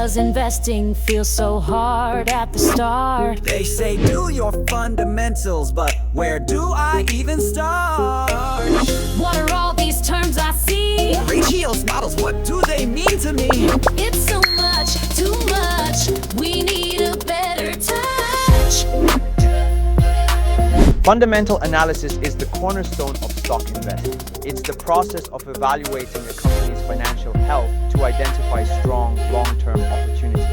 Does investing feel so hard at the start? They say do your fundamentals, but where do I even start? What are all these terms I see? Ratios, models, what do they mean to me? It's so much, too much. We need a better touch. Fundamental analysis is the cornerstone of stock investing. It's the process of evaluating a company's financial health to identify strong, long-term opportunities.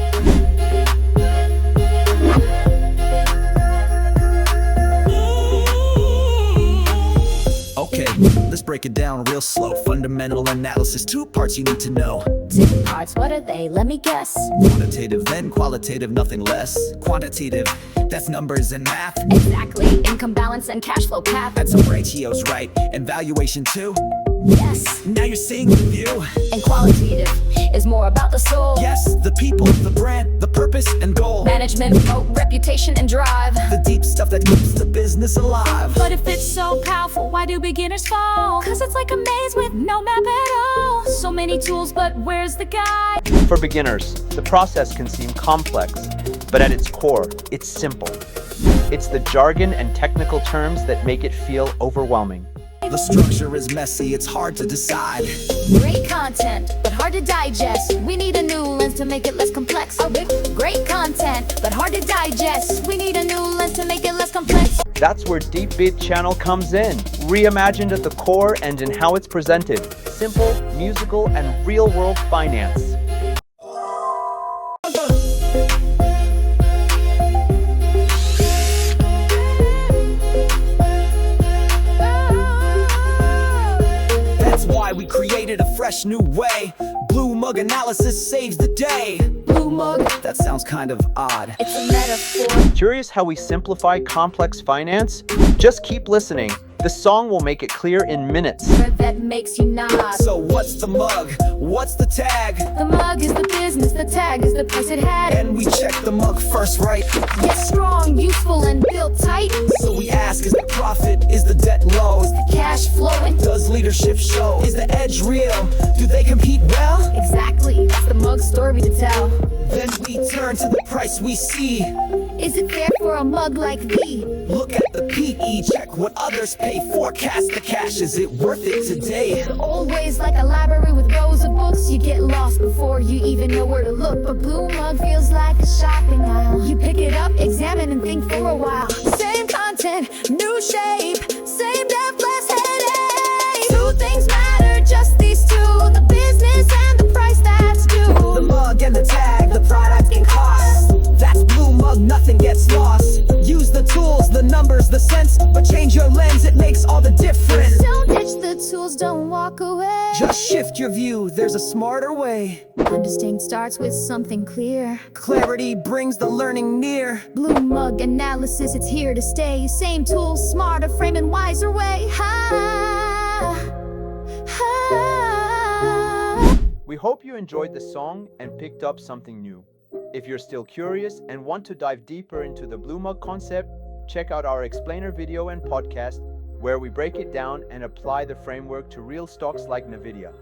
Okay, let's break it down real slow. Fundamental analysis, 2 parts you need to know. 2 parts, what are they? Let me guess. Quantitative, then qualitative, nothing less. Quantitative, that's numbers and math. Exactly, income balance and cash flow path. Add some ratios, right? And valuation too. Yes. Now you're seeing the view. And qualitative is more about the soul. Yes, the people, the brand, the purpose and goal. Management, promote reputation and drive. The deep stuff that keeps the business alive. But if it's so powerful, why do beginners fall? Cause it's like a maze with no map at all. So many tools, but where's the guide? For beginners, the process can seem complex, but at its core, it's simple. It's the jargon and technical terms that make it feel overwhelming. The structure is messy, it's hard to decide. Great content, but hard to digest. We need a new lens to make it less complex. Great content, but hard to digest. We need a new lens to make it less complex. That's where Deep Bid channel comes in, reimagined at the core and in how it's presented. Simple, musical, and real-world finance. We created a fresh new way. Blue mug analysis saves the day. Blue mug, that sounds kind of odd. It's a metaphor. Curious how we simplify complex finance? Just keep listening. The song will make it clear in minutes. That makes you nod. So what's the mug? What's the tag? The mug is the business, the tag is the price it had. And we check the mug first, right? Yes, strong, useful, and built tight. So we ask, is the profit? Is the debt low? Is the cash flowing? Does leadership show? Is the edge real? Do they compete well? Exactly, that's the mug story to tell. Then we turn to the price we see. Is it fair for a mug like thee? Look at the PE, check what others pay. Forecast the cash, is it worth it today? The old ways like a library with rows of books. You get lost before you even know where to look. But Blue Mug feels like a shopping aisle. You pick it up, examine and think for a while. Same content, new shape, same depth, less headache. 2 things matter, just these 2. The business and the price that's due. The mug and the tag, the product and cost. That's Blue Mug, nothing gets lost. Use the tools, the numbers, the sense, but change your lens, it makes all the difference. Don't ditch the tools, don't walk away. Just shift your view, there's a smarter way. Understanding starts with something clear. Clarity brings the learning near. Blue Mug analysis, it's here to stay. Same tools, smarter frame and wiser way. Ha, ha. We hope you enjoyed the song and picked up something new. If you're still curious and want to dive deeper into the Blue Mug concept, check out our explainer video and podcast, where we break it down and apply the framework to real stocks like Nvidia.